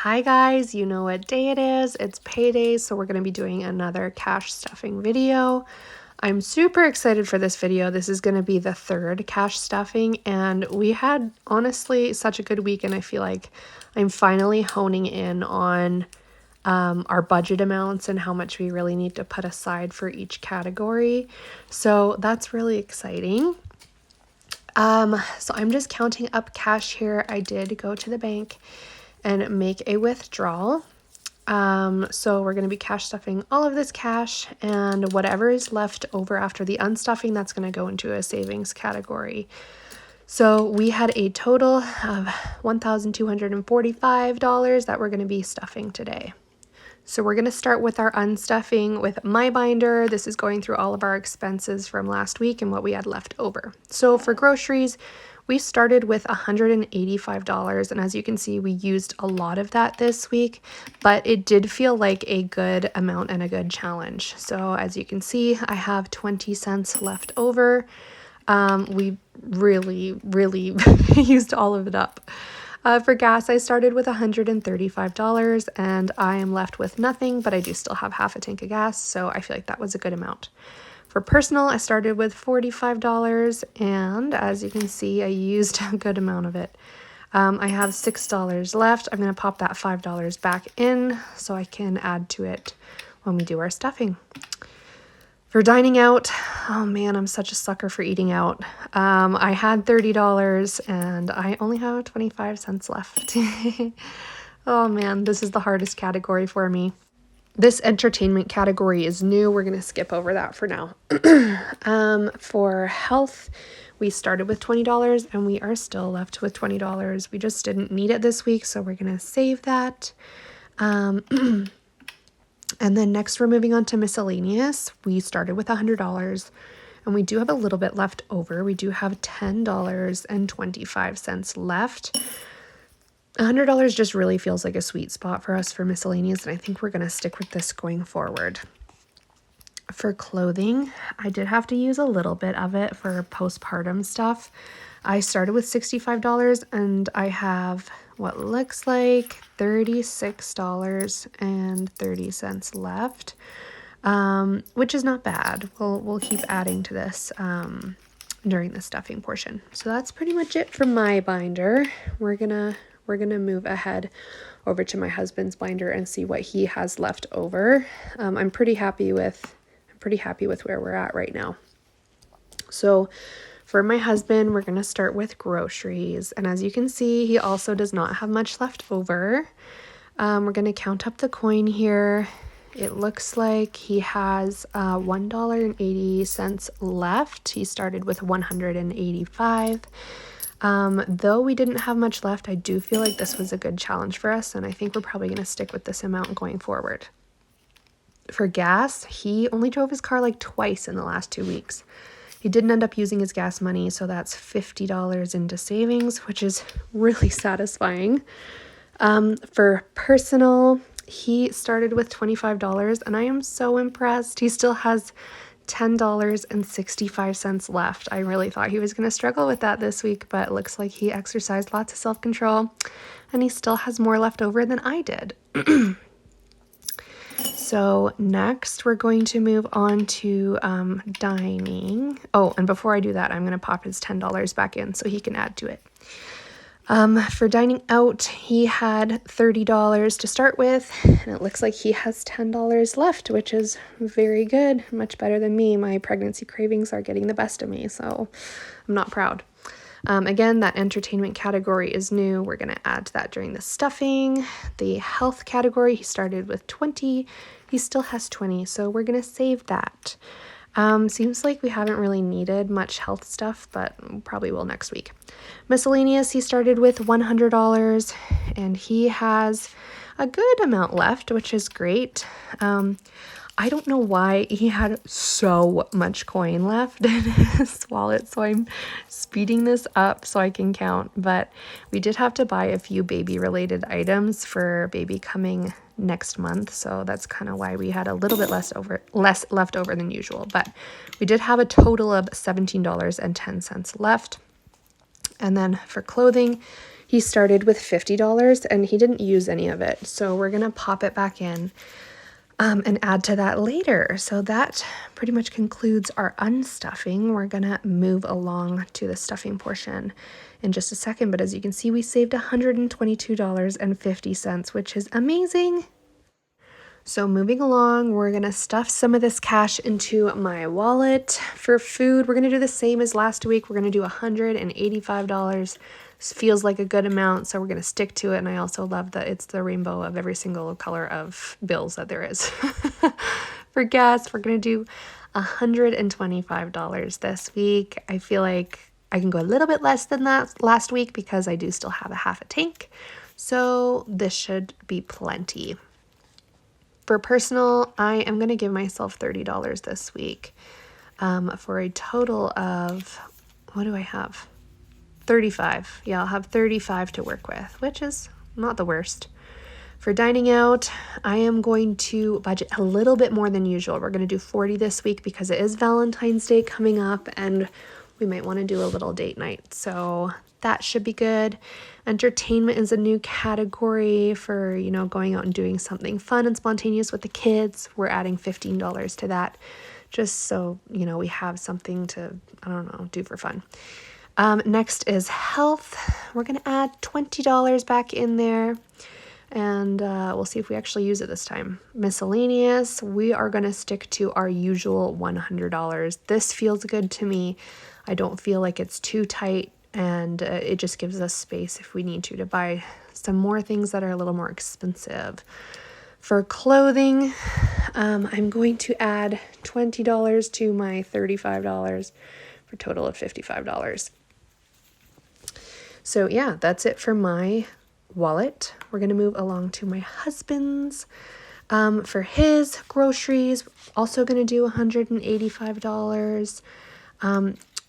Hi guys, you know what day it is. It's payday, so we're going to be doing another cash stuffing video. I'm super excited for this video. This is going to be the third cash stuffing, and we had honestly such a good week, and I feel like I'm finally honing in on our budget amounts and how much we really need to put aside for each category. So that's really exciting. So I'm just counting up cash here. I did go to the bank and make a withdrawal. So we're going to be cash stuffing all of this cash, and whatever is left over after the unstuffing, that's going to go into a savings category. So we had a total of $1,245 that we're going to be stuffing today. So we're going to start with our unstuffing with my binder. This is going through all of our expenses from last week and what we had left over. So for groceries, we started with $185, and as you can see, we used a lot of that this week, but it did feel like a good amount and a good challenge. So as you can see, I have 20 cents left over. We really used all of it up. For gas, I started with $135, and I am left with nothing, but I do still have half a tank of gas, so I feel like that was a good amount. For personal, I started with $45, and as you can see, I used a good amount of it. I have $6 left. I'm going to pop that $5 back in so I can add to it when we do our stuffing. For dining out, oh man, I'm such a sucker for eating out. I had $30 and I only have 25 cents left. Oh man, this is the hardest category for me. This entertainment category is new. We're going to skip over that for now. For health, we started with $20 and we are still left with $20. We just didn't need it this week, so we're going to save that. And then next we're moving on to miscellaneous. We started with $100 and we do have a little bit left over. We do have $10.25 left. $100 just really feels like a sweet spot for us for miscellaneous, and I think we're going to stick with this going forward. For clothing, I did have to use a little bit of it for postpartum stuff. I started with $65 and I have what looks like $36.30 left, which is not bad. We'll keep adding to this during the stuffing portion. So that's pretty much it for my binder. We're gonna move ahead over to my husband's binder and see what he has left over. I'm pretty happy with where we're at right now. So for my husband, we're going to start with groceries. And as you can see, he also does not have much left over. We're going to count up the coin here. It looks like he has $1.80 left. He started with $185. Though we didn't have much left, I do feel like this was a good challenge for us, and I think we're probably going to stick with this amount going forward. For gas, he only drove his car like twice in the last 2 weeks. He didn't end up using his gas money, so that's $50 into savings, which is really satisfying. For personal, he started with $25, and I am so impressed. He still has $10.65 left. I really thought he was going to struggle with that this week, but it looks like he exercised lots of self-control, and he still has more left over than I did. So next we're going to move on to dining. Oh, and before I do that, I'm going to pop his $10 back in so he can add to it. For dining out, he had $30 to start with, and it looks like he has $10 left, which is very good, much better than me. My pregnancy cravings are getting the best of me, so I'm not proud. Again, that entertainment category is new. We're going to add to that during the stuffing. The health category, he started with 20. He still has 20, so we're going to save that. Seems like we haven't really needed much health stuff, but probably will next week. Miscellaneous, he started with $100, and he has a good amount left, which is great. I don't know why he had so much coin left in his wallet, so I'm speeding this up so I can count. But we did have to buy a few baby-related items for baby coming next month, so that's kind of why we had a little bit less left over than usual. But we did have a total of $17.10 left. And then for clothing, He started with $50 and he didn't use any of it. So we're going to pop it back in and add to that later. So that pretty much concludes our unstuffing. We're going to move along to the stuffing portion in just a second. But as you can see, we saved $122.50, which is amazing. So moving along, we're going to stuff some of this cash into my wallet. For food, we're going to do the same as last week. We're going to do $185. This feels like a good amount, so we're going to stick to it. And I also love that it's the rainbow of every single color of bills that there is. For gas, we're going to do $125 this week. I feel like I can go a little bit less than that last week because I do still have a half a tank. So this should be plenty. For personal, I am going to give myself $30 this week for a total of, what do I have? 35. Yeah, I'll have 35 to work with, which is not the worst. For dining out, I am going to budget a little bit more than usual. We're going to do 40 this week because it is Valentine's Day coming up and we might want to do a little date night. So that should be good. Entertainment is a new category for, going out and doing something fun and spontaneous with the kids. We're adding $15 to that just so, we have something to, do for fun. Next is health. We're going to add $20 back in there and we'll see if we actually use it this time. Miscellaneous, we are going to stick to our usual $100. This feels good to me. I don't feel like it's too tight. And it just gives us space if we need to buy some more things that are a little more expensive. For clothing, I'm going to add $20 to my $35 for a total of $55. So yeah, that's it for my wallet. We're going to move along to my husband's. For his groceries, also going to do $185.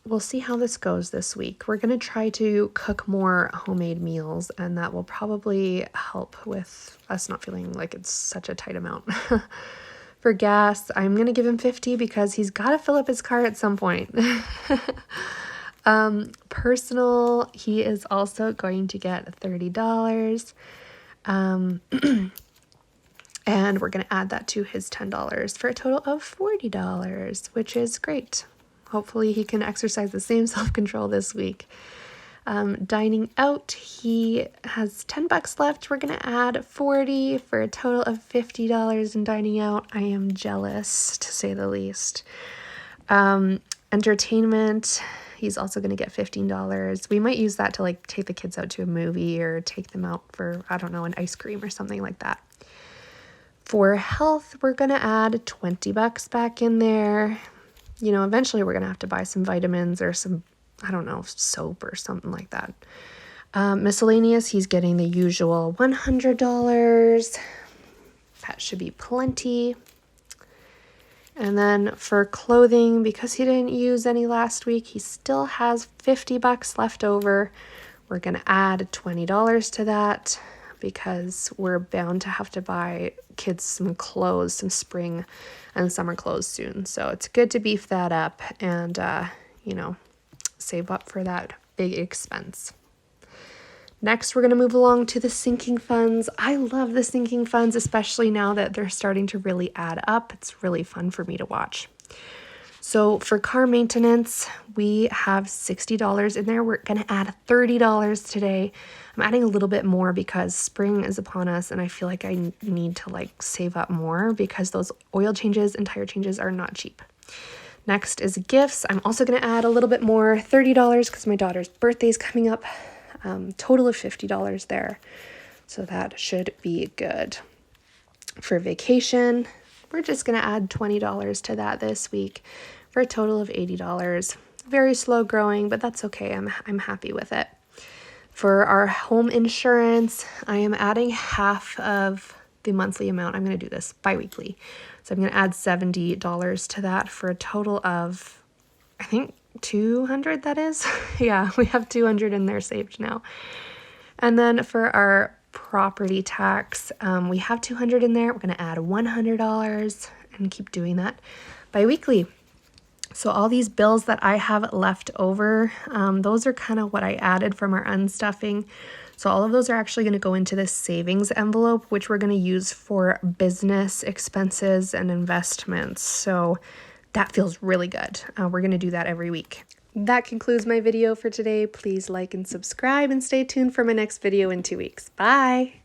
We'll see how this goes this week. We're going to try to cook more homemade meals, and that will probably help with us not feeling like it's such a tight amount. For gas, I'm going to give him $50 because he's got to fill up his car at some point. Personal, he is also going to get $30. And we're going to add that to his $10 for a total of $40, which is great. Hopefully he can exercise the same self-control this week. Dining out, he has $10 left. We're going to add 40 for a total of $50 in dining out. I am jealous, to say the least. Entertainment, he's also going to get $15. We might use that to take the kids out to a movie or take them out for, an ice cream or something like that. For health, we're going to add $20 back in there. Eventually we're going to have to buy some vitamins or some, soap or something like that. Miscellaneous, he's getting the usual $100. That should be plenty. And then for clothing, because he didn't use any last week, he still has $50 left over. We're going to add $20 to that because we're bound to have to buy kids some clothes, some spring and summer clothes soon. So it's good to beef that up and, save up for that big expense. Next, we're going to move along to the sinking funds. I love the sinking funds, especially now that they're starting to really add up. It's really fun for me to watch. So for car maintenance, we have $60 in there. We're going to add $30 today. I'm adding a little bit more because spring is upon us and I feel like I need to save up more because those oil changes and tire changes are not cheap. Next is gifts. I'm also going to add a little bit more, $30 because my daughter's birthday is coming up. Total of $50 there. So that should be good. For vacation, we're just going to add $20 to that this week for a total of $80. Very slow growing, but that's okay. I'm happy with it. For our home insurance, I am adding half of the monthly amount. I'm going to do this bi-weekly. So I'm going to add $70 to that for a total of, I think, 200 that is. Yeah, we have 200 in there saved now. And then for our property tax, we have 200 in there. We're going to add $100 and keep doing that bi-weekly. So all these bills that I have left over, those are kind of what I added from our unstuffing. So all of those are actually going to go into this savings envelope, which we're going to use for business expenses and investments. So that feels really good. We're going to do that every week. That concludes my video for today. Please like and subscribe and stay tuned for my next video in 2 weeks. Bye!